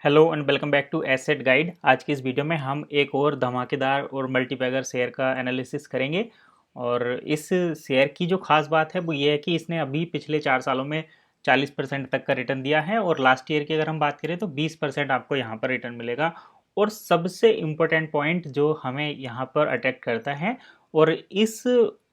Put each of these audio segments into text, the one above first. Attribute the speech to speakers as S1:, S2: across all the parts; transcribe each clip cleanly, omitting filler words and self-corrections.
S1: Hello and welcome back to asset guide. आज की इस वीडियो में हम एक और धमाकेदार और मल्टीबैगर शेयर का एनालिसिस करेंगे। और इस शेयर की जो खास बात है वो ये है कि इसने अभी पिछले 4 सालों में 40% तक का रिटर्न दिया है और लास्ट ईयर की अगर हम बात करें तो 20% आपको यहाँ पर रिटर्न मिलेगा। और सबसे इम्पोर्टेंट पॉइंट जो हमें यहाँ पर अट्रैक्ट करता है और इस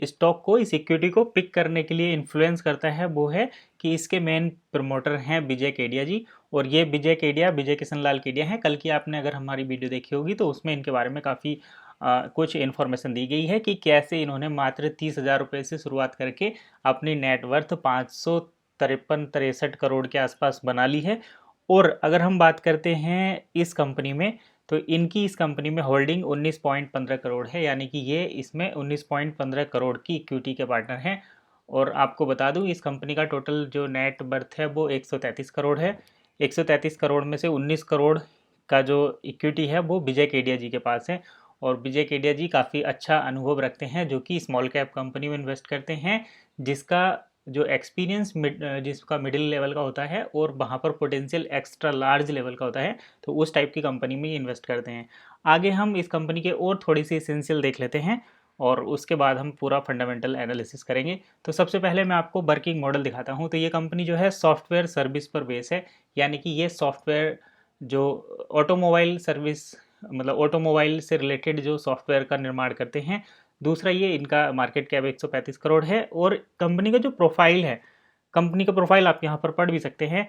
S1: स्टॉक को, इस इक्विटी को पिक करने के लिए इन्फ्लुएंस करता है वो है कि इसके मेन प्रमोटर हैं विजय केडिया जी। और ये विजय केडिया, विजय किशन लाल केडिया हैं। कल की आपने अगर हमारी वीडियो देखी होगी तो उसमें इनके बारे में काफ़ी कुछ इन्फॉर्मेशन दी गई है कि कैसे इन्होंने मात्र 30,000 रुपये से शुरुआत करके अपनी नेटवर्थ 553-63 करोड़ के आसपास बना ली है। और अगर हम बात करते हैं इस कंपनी में तो इनकी इस कंपनी में होल्डिंग 19.15 करोड़ है, यानी कि ये इसमें 19.15 करोड़ की इक्विटी के पार्टनर हैं। और आपको बता दूं इस कंपनी का टोटल जो नेट वर्थ है वो 133 करोड़ है। 133 करोड़ में से 19 करोड़ का जो इक्विटी है वो विजय केडिया जी के पास है। और विजय केडिया जी काफ़ी अच्छा अनुभव रखते हैं, जो कि स्मॉल कैप कंपनी में इन्वेस्ट करते हैं, जिसका जो एक्सपीरियंस जिसका मिडिल लेवल का होता है और वहाँ पर पोटेंशियल एक्स्ट्रा लार्ज लेवल का होता है, तो उस टाइप की कंपनी में इन्वेस्ट करते हैं। आगे हम इस कंपनी के और थोड़ी सी एसेंशियल देख लेते हैं और उसके बाद हम पूरा फंडामेंटल एनालिसिस करेंगे। तो सबसे पहले मैं आपको वर्किंग मॉडल दिखाता हूँ। तो ये कंपनी जो है सॉफ्टवेयर सर्विस पर बेस है, यानी कि ये सॉफ्टवेयर जो ऑटोमोबाइल सर्विस, मतलब ऑटोमोबाइल से रिलेटेड जो सॉफ्टवेयर का निर्माण करते हैं। दूसरा, ये इनका मार्केट कैप 135 करोड़ है। और कंपनी का जो प्रोफाइल है, कंपनी का प्रोफाइल आप यहाँ पर पढ़ भी सकते हैं।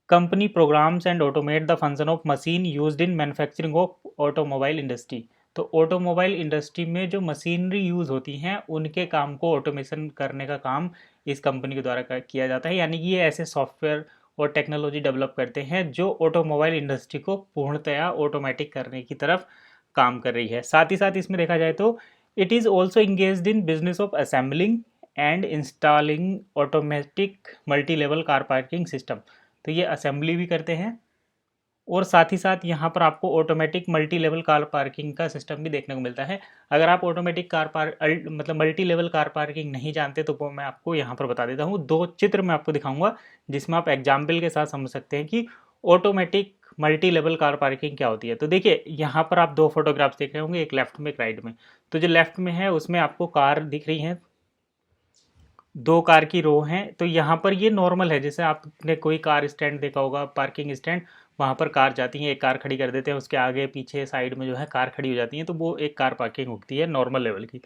S1: Company programs and automate the function of machine used in manufacturing of automobile industry. तो ऑटोमोबाइल इंडस्ट्री में जो मशीनरी यूज़ होती हैं उनके काम को ऑटोमेशन करने का काम इस कंपनी के द्वारा किया जाता है। यानी कि ये ऐसे सॉफ्टवेयर और टेक्नोलॉजी डेवलप करते हैं जो ऑटोमोबाइल इंडस्ट्री को पूर्णतया ऑटोमेटिक करने की तरफ काम कर रही है। साथ ही साथ इसमें देखा जाए तो it is also engaged in business of assembling and installing automatic multi level car parking system. तो ये असेंबली भी करते हैं और साथ ही साथ यहाँ पर आपको automatic multi level car parking का सिस्टम भी देखने को मिलता है। अगर आप ऑटोमेटिक मतलब मल्टी लेवल कार पार्किंग नहीं जानते तो वो मैं आपको यहाँ पर बता देता हूँ। दो चित्र मैं आपको दिखाऊंगा जिसमें आप एग्जाम्पल के साथ समझ सकते हैं कि automatic multi level car parking क्या होती है। तो देखिए यहाँ पर आप दो फोटोग्राफ्स देख रहे होंगे, एक लेफ्ट में एक राइट में। तो जो लेफ्ट में है उसमें आपको कार दिख रही है, दो कार की रो हैं। तो यहाँ पर ये नॉर्मल है, जैसे आपने कोई कार स्टैंड देखा होगा, पार्किंग स्टैंड, वहाँ पर कार जाती है, एक कार खड़ी कर देते हैं, उसके आगे पीछे साइड में जो है कार खड़ी हो जाती है, तो वो एक कार पार्किंग होती है नॉर्मल लेवल की।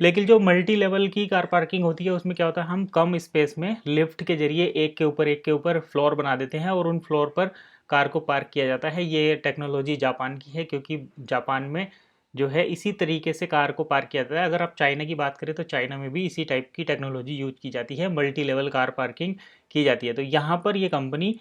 S1: लेकिन जो मल्टी लेवल की कार पार्किंग होती है उसमें क्या होता है, हम कम स्पेस में लिफ्ट के जरिए एक के ऊपर फ्लोर बना देते हैं और उन फ्लोर पर कार को पार्क किया जाता है। ये टेक्नोलॉजी जापान की है, क्योंकि जापान में जो है इसी तरीके से कार को पार्क किया जाता है। अगर आप चाइना की बात करें तो चाइना में भी इसी टाइप की टेक्नोलॉजी यूज की जाती है, मल्टी लेवल कार पार्किंग की जाती है। तो यहाँ पर ये कंपनी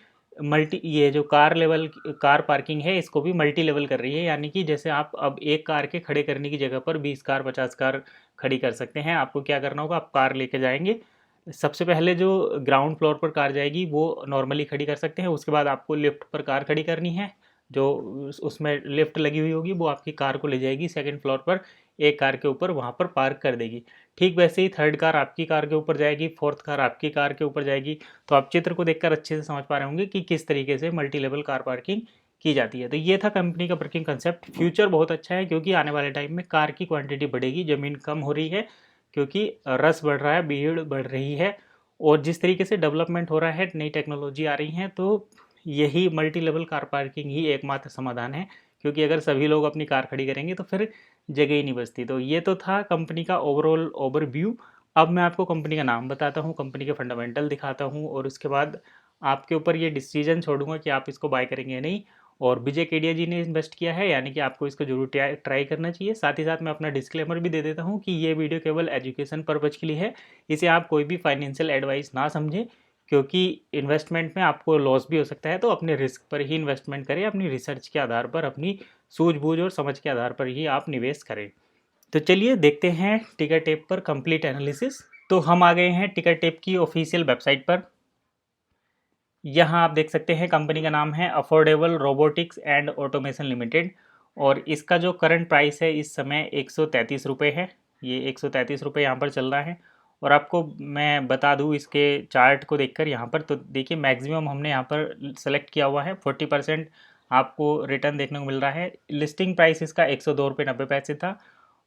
S1: ये जो कार पार्किंग है इसको भी मल्टी लेवल कर रही है, यानी कि जैसे आप अब एक कार के खड़े करने की जगह पर 20 कार 50 कार खड़ी कर सकते हैं। आपको क्या करना होगा, आप कार लेके जाएंगे, सबसे पहले जो ग्राउंड फ्लोर पर कार जाएगी वो नॉर्मली खड़ी कर सकते हैं, उसके बाद आपको लिफ्ट पर कार खड़ी करनी है, जो उसमें लिफ्ट लगी हुई होगी वो आपकी कार को ले जाएगी सेकंड फ्लोर पर, एक कार के ऊपर वहाँ पर पार्क कर देगी। ठीक वैसे ही थर्ड कार आपकी कार के ऊपर जाएगी, फोर्थ कार आपकी कार के ऊपर जाएगी। तो आप चित्र को देखकर अच्छे से समझ पा रहे होंगे कि किस तरीके से मल्टी लेवल कार पार्किंग की जाती है। तो ये था कंपनी का वर्किंग कंसेप्ट। फ्यूचर बहुत अच्छा है क्योंकि आने वाले टाइम में कार की क्वांटिटी बढ़ेगी, ज़मीन कम हो रही है क्योंकि रस बढ़ रहा है, भीड़ बढ़ रही है। और जिस तरीके से डेवलपमेंट हो रहा है, नई टेक्नोलॉजी आ रही है, तो यही मल्टी लेवल कार पार्किंग ही एकमात्र समाधान है। क्योंकि अगर सभी लोग अपनी कार खड़ी करेंगे तो फिर जगह ही नहीं बचती। तो ये तो था कंपनी का ओवरऑल ओवरव्यू। अब मैं आपको कंपनी का नाम बताता हूँ, कंपनी के फंडामेंटल दिखाता हूँ और उसके बाद आपके ऊपर ये डिसीजन छोड़ूंगा कि आप इसको बाय करेंगे या नहीं। और विजय केडिया जी ने इन्वेस्ट किया है, यानी कि आपको इसको जरूर ट्राई करना चाहिए। साथ ही साथ मैं अपना डिस्क्लेमर भी दे देता हूँ कि ये वीडियो केवल एजुकेशन पर्पज़ के लिए है, इसे आप कोई भी फाइनेंशियल एडवाइस ना समझें, क्योंकि इन्वेस्टमेंट में आपको लॉस भी हो सकता है। तो अपने रिस्क पर ही इन्वेस्टमेंट करें, अपनी रिसर्च के आधार पर, अपनी सूझबूझ और समझ के आधार पर ही आप निवेश करें। तो चलिए देखते हैं टिकर टेप पर कंप्लीट एनालिसिस। तो हम आ गए हैं टिकर टेप की ऑफिशियल वेबसाइट पर। यहाँ आप देख सकते हैं कंपनी का नाम है affordable robotics and automation limited. और इसका जो करंट प्राइस है इस समय 133 रुपये है। ये 133 रुपये यहाँ पर चल रहा है। और आपको मैं बता दूं इसके चार्ट को देखकर यहाँ पर, तो देखिए मैक्सिमम हमने यहाँ पर सेलेक्ट किया हुआ है 40% आपको रिटर्न देखने को मिल रहा है। लिस्टिंग प्राइस इसका 102 रुपये 90 पैसे था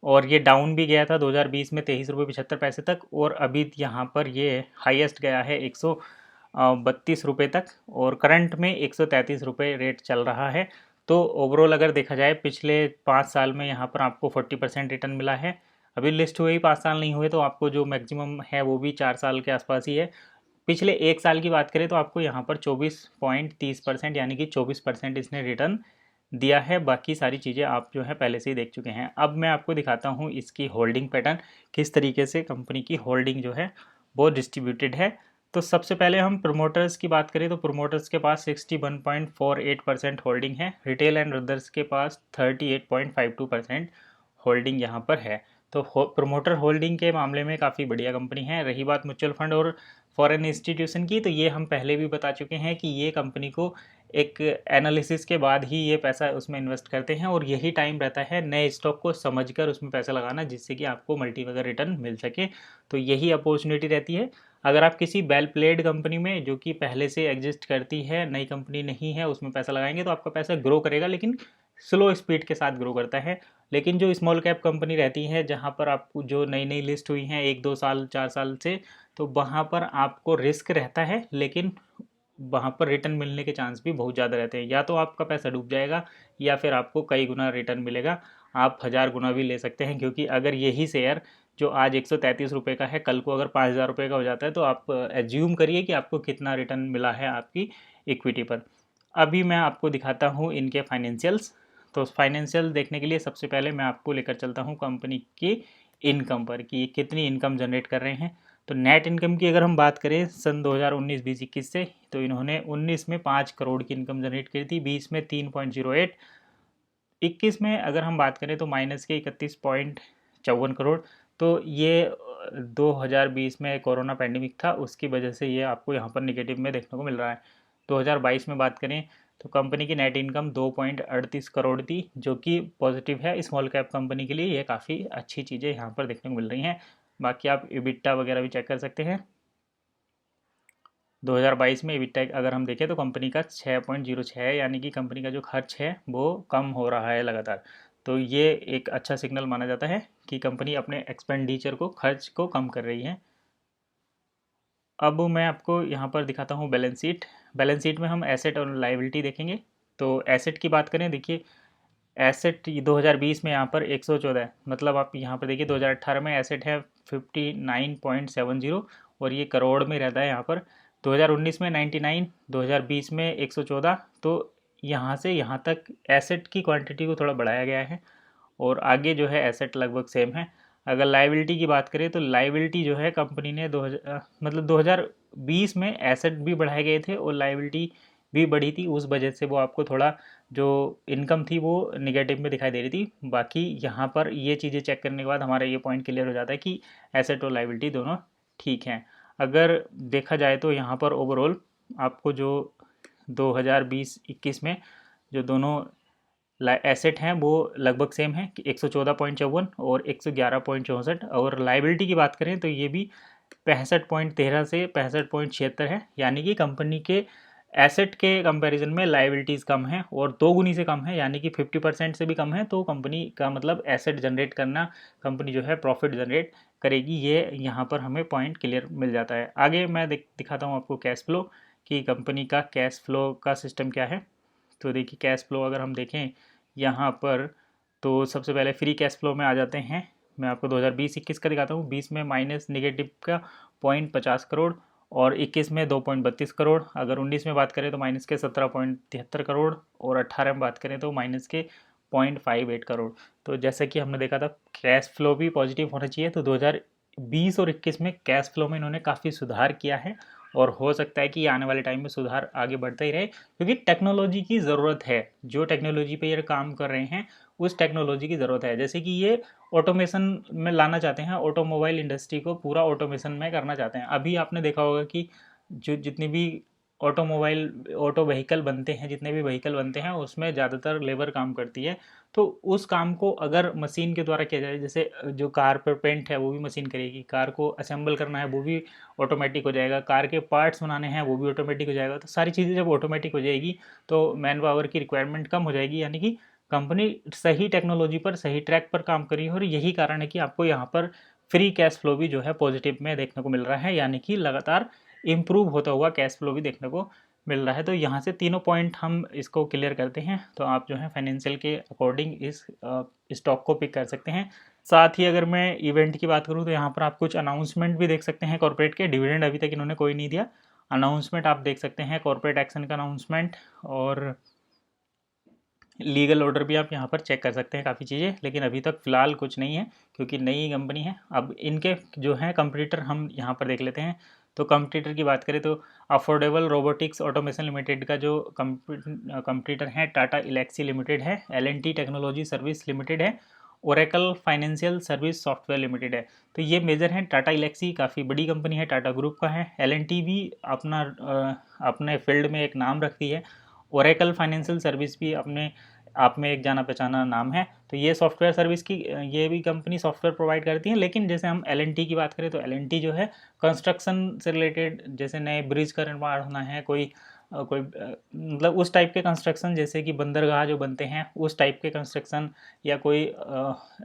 S1: और ये डाउन भी गया था 2020 में 23 रुपये 75 पैसे तक, और अभी यहाँ पर ये हाईएस्ट गया है 132 रुपये तक, और करंट में 133 रुपये रेट चल रहा है। तो ओवरऑल अगर देखा जाए पिछले 5 साल में यहाँ पर आपको 40% रिटर्न मिला है। अभी लिस्ट हुए ही 5 साल नहीं हुए, तो आपको जो मैक्सिमम है वो भी 4 साल के आसपास ही है। पिछले 1 साल की बात करें तो आपको यहाँ पर 24.30% यानी कि 24% इसने रिटर्न दिया है। बाकी सारी चीज़ें आप जो है पहले से ही देख चुके हैं। अब मैं आपको दिखाता हूँ इसकी होल्डिंग पैटर्न, किस तरीके से कंपनी की होल्डिंग जो है वो डिस्ट्रीब्यूटेड है। तो सबसे पहले हम प्रोमोटर्स की बात करें तो प्रोमोटर्स के पास 61.48% होल्डिंग है, रिटेल एंड अदर्स के पास 38.52% होल्डिंग यहाँ पर है। तो प्रोमोटर होल्डिंग के मामले में काफ़ी बढ़िया कंपनी है। रही बात म्यूचुअल फंड और फॉरेन इंस्टीट्यूशन की, तो ये हम पहले भी बता चुके हैं कि ये कंपनी को एक एनालिसिस के बाद ही ये पैसा उसमें इन्वेस्ट करते हैं, और यही टाइम रहता है नए स्टॉक को समझकर उसमें पैसा लगाना, जिससे कि आपको मल्टीबैगर रिटर्न मिल सके। तो यही अपॉर्चुनिटी रहती है। अगर आप किसी वेल प्लेड कंपनी में जो कि पहले से एग्जिस्ट करती है, नई कंपनी नहीं है, उसमें पैसा लगाएंगे तो आपका पैसा ग्रो करेगा, लेकिन स्लो स्पीड के साथ ग्रो करता है। लेकिन जो स्मॉल कैप कंपनी रहती है जहाँ पर आपको जो नई नई लिस्ट हुई हैं 1-2 साल 4 साल से, तो वहाँ पर आपको रिस्क रहता है, लेकिन वहाँ पर रिटर्न मिलने के चांस भी बहुत ज़्यादा रहते हैं। या तो आपका पैसा डूब जाएगा या फिर आपको कई गुना रिटर्न मिलेगा, आप 1000 गुना भी ले सकते हैं। क्योंकि अगर यही शेयर जो आज 133 रुपये का है, कल को अगर 5000 रुपये का हो जाता है, तो आप एज्यूम करिए कि आपको कितना रिटर्न मिला है आपकी इक्विटी पर। अभी मैं आपको दिखाता हूँ इनके फाइनेंशियल्स। तो फाइनेंशियल देखने के लिए सबसे पहले मैं आपको लेकर चलता हूँ कंपनी की इनकम पर, कि कितनी इनकम जनरेट कर रहे हैं। तो नेट इनकम की अगर हम बात करें सन 2019, 20, 21 से, तो इन्होंने 19 में 5 करोड़ की इनकम जनरेट की थी, 20 में 3.08, 21 में अगर हम बात करें तो माइनस के 31.54 करोड़। तो ये 2020 में कोरोना पैंडेमिक था, उसकी वजह से ये आपको यहाँ पर निगेटिव में देखने को मिल रहा है। 2022 में बात करें तो कंपनी की नेट इनकम 2.38 करोड़ थी, जो कि पॉजिटिव है। स्मॉल कैप कंपनी के लिए ये काफ़ी अच्छी चीज़ें यहाँ पर देखने को मिल रही हैं। बाकी आप इबिट्टा वगैरह भी चेक कर सकते हैं। 2022 में इबिट्टा अगर हम देखें तो कंपनी का 6.06 है, यानी कि कंपनी का जो खर्च है वो कम हो रहा है लगातार। तो ये एक अच्छा सिग्नल माना जाता है कि कंपनी अपने एक्सपेंडिचर को, खर्च को कम कर रही है। अब मैं आपको यहाँ पर दिखाता हूँ बैलेंस शीट। बैलेंस शीट में हम एसेट और लाइबिलिटी देखेंगे। तो एसेट की बात करें, देखिए एसेट 2020 में यहाँ पर 114 है, मतलब आप यहाँ पर देखिए 2018 में एसेट है 59.70 और ये करोड़ में रहता है यहाँ पर। 2019 में 99, 2020 में 114। तो यहाँ से यहाँ तक एसेट की क्वांटिटी को थोड़ा बढ़ाया गया है, और आगे जो है एसेट लगभग सेम है। अगर लाइबिलिटी की बात करें तो लाइबिलिटी जो है कंपनी ने 2020 में एसेट भी बढ़ाए गए थे और लाइबिलिटी भी बढ़ी थी, उस वजह से वो आपको थोड़ा जो इनकम थी वो निगेटिव में दिखाई दे रही थी। बाकी यहाँ पर ये चीज़ें चेक करने के बाद हमारा ये पॉइंट क्लियर हो जाता है कि एसेट और लाइबिलिटी दोनों ठीक हैं। अगर देखा जाए तो यहाँ पर ओवरऑल आपको जो 2020-21 में जो दोनों एसेट हैं वो लगभग सेम है कि 114.54 और 111.64। और लाइबिलिटी की बात करें तो ये भी 65.13 से 65.76 है, यानी कि कंपनी के एसेट के कंपैरिजन में लाइबिलिटीज़ कम है और 2 गुनी से कम है, यानी कि 50% से भी कम है। तो कंपनी का मतलब एसेट जनरेट करना, कंपनी जो है प्रॉफिट जनरेट करेगी, ये यहाँ पर हमें पॉइंट क्लियर मिल जाता है। आगे मैं दिखाता हूँ आपको कैश फ्लो, कि कंपनी का कैश फ्लो का सिस्टम क्या है। तो देखिए कैश फ्लो अगर हम देखें यहाँ पर, तो सबसे पहले फ्री कैश फ्लो में आ जाते हैं। मैं आपको 2020-21 का दिखाता हूँ। 20 में माइनस निगेटिव का 0.50 करोड़ और 21 में 2.32 करोड़। अगर 19 में बात करें तो माइनस के 17.73 करोड़ और 18 में बात करें तो माइनस के 0.58 करोड़। तो जैसे कि हमने देखा था कैश फ्लो भी पॉजिटिव होना चाहिए, तो 2020 और 21 में कैश फ्लो में इन्होंने काफ़ी सुधार किया है, और हो सकता है कि आने वाले टाइम में सुधार आगे बढ़ता ही रहे, क्योंकि टेक्नोलॉजी की ज़रूरत है। जो टेक्नोलॉजी पे ये काम कर रहे हैं उस टेक्नोलॉजी की ज़रूरत है। जैसे कि ये ऑटोमेशन में लाना चाहते हैं, ऑटोमोबाइल इंडस्ट्री को पूरा ऑटोमेशन में करना चाहते हैं। अभी आपने देखा होगा कि जो जितनी भी ऑटो व्हीकल बनते हैं, जितने भी व्हीकल बनते हैं उसमें ज़्यादातर लेबर काम करती है। तो उस काम को अगर मशीन के द्वारा किया जाए, जैसे जो कार पर पेंट है वो भी मशीन करेगी, कार को असेंबल करना है वो भी ऑटोमेटिक हो जाएगा, कार के पार्ट्स बनाने हैं वो भी ऑटोमेटिक हो जाएगा। तो सारी चीज़ें जब ऑटोमेटिक हो जाएगी तो मैन पावर की रिक्वायरमेंट कम हो जाएगी, यानी कि कंपनी सही टेक्नोलॉजी पर, सही ट्रैक पर काम कर रही है। और यही कारण है कि आपको यहाँ पर फ्री कैश फ्लो भी जो है पॉजिटिव में देखने को मिल रहा है, यानी कि लगातार इम्प्रूव होता हुआ कैश फ्लो भी देखने को मिल रहा है। तो यहाँ से तीनों पॉइंट हम इसको क्लियर करते हैं, तो आप जो है फाइनेंशियल के अकॉर्डिंग इस स्टॉक को पिक कर सकते हैं। साथ ही अगर मैं इवेंट की बात करूँ तो यहाँ पर आप कुछ अनाउंसमेंट भी देख सकते हैं कॉर्पोरेट के। डिविडेंड अभी तक इन्होंने कोई नहीं दिया, अनाउंसमेंट आप देख सकते हैं, कॉर्पोरेट एक्शन का अनाउंसमेंट और लीगल ऑर्डर भी आप यहाँ पर चेक कर सकते हैं काफ़ी चीज़ें। लेकिन अभी तक फ़िलहाल कुछ नहीं है क्योंकि नई कंपनी है। अब इनके जो है कंपटीटर हम यहाँ पर देख लेते हैं। तो कंपटीटर की बात करें तो अफोर्डेबल रोबोटिक्स ऑटोमेशन लिमिटेड का जो कंपटीटर है टाटा इलेक्सी लिमिटेड है, एल&टी टेक्नोलॉजी सर्विस लिमिटेड है, Oracle financial service software limited है। तो ये मेजर हैं। टाटा इलेक्सी काफ़ी बड़ी कंपनी है, टाटा ग्रुप का है। एल&टी भी अपने फील्ड में एक नाम रखती है। ओरेकल फाइनेंशियल सर्विस भी अपने आप में एक जाना पहचाना नाम है। तो ये सॉफ्टवेयर सर्विस की ये भी कंपनी सॉफ्टवेयर प्रोवाइड करती है। लेकिन जैसे हम एल&टी की बात करें तो एल&टी जो है कंस्ट्रक्शन से रिलेटेड, जैसे नए ब्रिज का निर्माण होना है, कोई मतलब उस टाइप के कंस्ट्रक्शन, जैसे कि बंदरगाह जो बनते हैं उस टाइप के कंस्ट्रक्शन, या कोई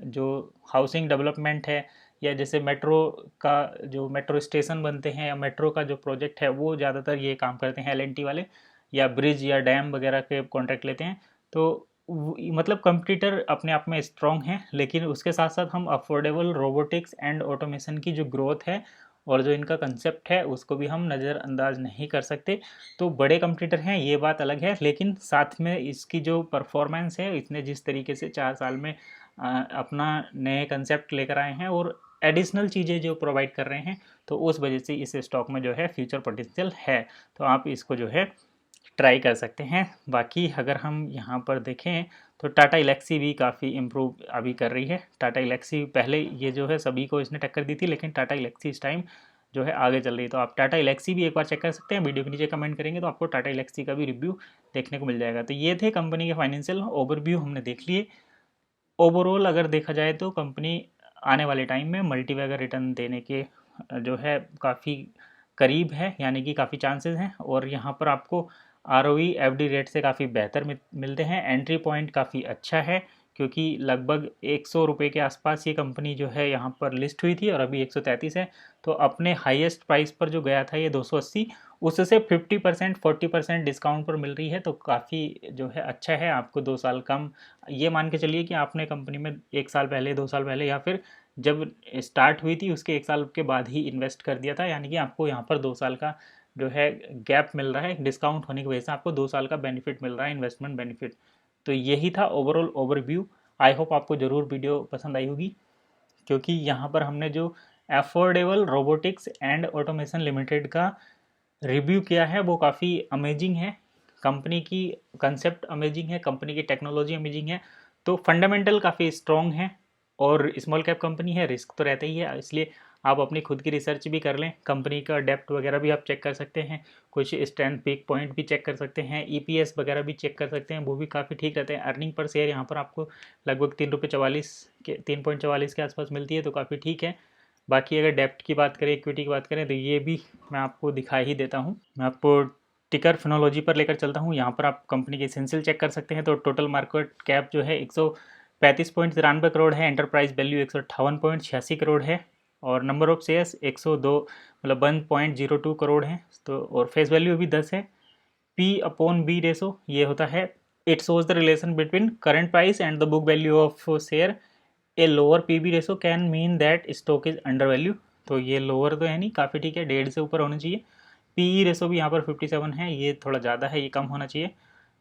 S1: जो हाउसिंग डेवलपमेंट है, या जैसे मेट्रो का जो मेट्रो स्टेशन बनते हैं या मेट्रो का जो प्रोजेक्ट है वो ज़्यादातर ये काम करते हैं एल&टी वाले, या ब्रिज या डैम वगैरह के कॉन्ट्रैक्ट लेते हैं। तो मतलब कंपटीटर अपने आप में स्ट्रॉन्ग है, लेकिन उसके साथ साथ हम अफोर्डेबल रोबोटिक्स एंड ऑटोमेशन की जो ग्रोथ है और जो इनका कंसेप्ट है उसको भी हम नज़रअंदाज नहीं कर सकते। तो बड़े कंपटीटर हैं ये बात अलग है, लेकिन साथ में इसकी जो परफॉर्मेंस है, इसने जिस तरीके से 4 साल में अपना नए कंसेप्ट लेकर आए हैं और एडिशनल चीज़ें जो प्रोवाइड कर रहे हैं, तो उस वजह से इस स्टॉक में जो है फ्यूचर पोटेंशियल है। तो आप इसको जो है ट्राई कर सकते हैं। बाकी अगर हम यहाँ पर देखें तो टाटा इलेक्सी भी काफ़ी इम्प्रूव अभी कर रही है। टाटा इलेक्सी पहले ये जो है सभी को इसने टक्कर दी थी, लेकिन टाटा इलेक्सी इस टाइम जो है आगे चल रही है। तो आप टाटा इलेक्सी भी एक बार चेक कर सकते हैं। वीडियो के नीचे कमेंट करेंगे तो आपको टाटा इलेक्सी का भी रिव्यू देखने को मिल जाएगा। तो ये थे कंपनी के फाइनेंशियल ओवरव्यू हमने देख लिए। ओवरऑल अगर देखा जाए तो कंपनी आने वाले टाइम में मल्टीबैगर रिटर्न देने के जो है काफ़ी करीब है, यानी कि काफ़ी चांसेस हैं। और यहाँ पर आपको आरओई एफडी रेट से काफ़ी बेहतर मिलते हैं। एंट्री पॉइंट काफ़ी अच्छा है क्योंकि लगभग 100 रुपये के आसपास ये कंपनी जो है यहाँ पर लिस्ट हुई थी और अभी 133 है। तो अपने हाईएस्ट प्राइस पर जो गया था ये 280, उससे 50% 40% डिस्काउंट पर मिल रही है। तो काफ़ी जो है अच्छा है। आपको 2 साल कम, ये मान के चलिए कि आपने कंपनी में 1 साल पहले, 2 साल पहले, या फिर जब स्टार्ट हुई थी उसके 1 साल के बाद ही इन्वेस्ट कर दिया था, यानी कि आपको यहाँ पर 2 साल का जो है गैप मिल रहा है। डिस्काउंट होने की वजह से आपको 2 साल का बेनिफिट मिल रहा है, इन्वेस्टमेंट बेनिफिट। तो यही था ओवरऑल ओवरव्यू। आई होप आपको ज़रूर वीडियो पसंद आई होगी, क्योंकि यहाँ पर हमने जो affordable robotics and automation limited का रिव्यू किया है वो काफ़ी अमेजिंग है। कंपनी की कंसेप्ट अमेजिंग है, कंपनी की टेक्नोलॉजी अमेजिंग है। तो फंडामेंटल काफ़ी स्ट्रॉन्ग है और स्मॉल कैप कंपनी है, रिस्क तो रहता ही है, इसलिए आप अपनी खुद की रिसर्च भी कर लें। कंपनी का डेप्ट वगैरह भी आप चेक कर सकते हैं, कुछ स्ट्रेंथ वीक पॉइंट भी चेक कर सकते हैं, ईपीएस वगैरह भी चेक कर सकते हैं, वो भी काफ़ी ठीक रहते हैं। अर्निंग पर शेयर यहाँ पर आपको लगभग 3.44 के आसपास मिलती है, तो काफ़ी ठीक है। बाकी अगर डेप्ट की बात करें, इक्विटी की बात करें, तो ये भी मैं आपको दिखा ही देता हूँ। मैं आपको टिकर फिनोलॉजी पर लेकर चलता हूँ। यहाँ पर आप कंपनी के एसेंशियल चेक कर सकते हैं। तो टोटल मार्केट कैप जो है 135.93 करोड़ है, एंटरप्राइज वैल्यू 158.86 करोड़ है, और नंबर ऑफ शेयर्स 102 मतलब 1.02 करोड़ है। तो और फेस वैल्यू भी 10 है। P/B रेशो ये होता है, it shows the relation between current price and the book value of share. A lower PB ratio can mean that stock is under value. तो ये लोअर तो है नहीं, काफ़ी ठीक है, 1.5 से ऊपर होना चाहिए। PE रेशो भी यहाँ पर 57 है, ये थोड़ा ज़्यादा है, ये कम होना चाहिए।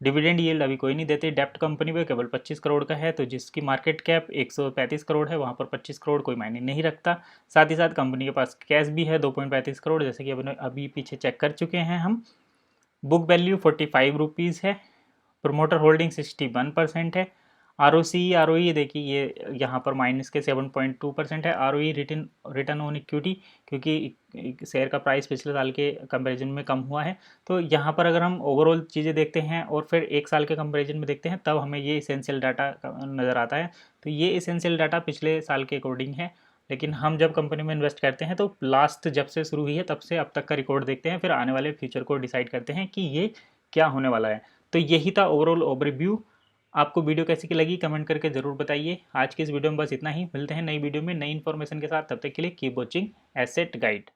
S1: डिविडेंड यील्ड अभी कोई नहीं देते। डेप्ट कंपनी पे केवल 25 करोड़ का है, तो जिसकी मार्केट कैप 135 करोड़ है वहाँ पर 25 करोड़ कोई मायने नहीं रखता। साथ ही साथ कंपनी के पास कैश भी है 2.35 करोड़, जैसे कि अभी पीछे चेक कर चुके हैं हम। बुक वैल्यू 45 रुपीज़ है। प्रोमोटर होल्डिंग 61% है। ROE देखिए ये यहाँ पर माइनस के 7.2% है। ROE रिटर्न ऑन इक्विटी, क्योंकि शेयर का प्राइस पिछले साल के कंपैरिजन में कम हुआ है। तो यहाँ पर अगर हम ओवरऑल चीज़ें देखते हैं और फिर एक साल के कंपैरिजन में देखते हैं, तब हमें ये इसेंशियल डाटा नज़र आता है। तो ये इसेंशियल डाटा पिछले साल के अकॉर्डिंग है, लेकिन हम जब कंपनी में इन्वेस्ट करते हैं तो लास्ट जब से शुरू हुई है तब से अब तक का रिकॉर्ड देखते हैं, फिर आने वाले फ्यूचर को डिसाइड करते हैं कि ये क्या होने वाला है। तो यही था ओवरऑल ओवरव्यू। आपको वीडियो कैसी लगी कमेंट करके ज़रूर बताइए। आज की इस वीडियो में बस इतना ही। मिलते हैं नई वीडियो में नई इन्फॉर्मेशन के साथ। तब तक के लिए कीप वॉचिंग एसेट गाइड।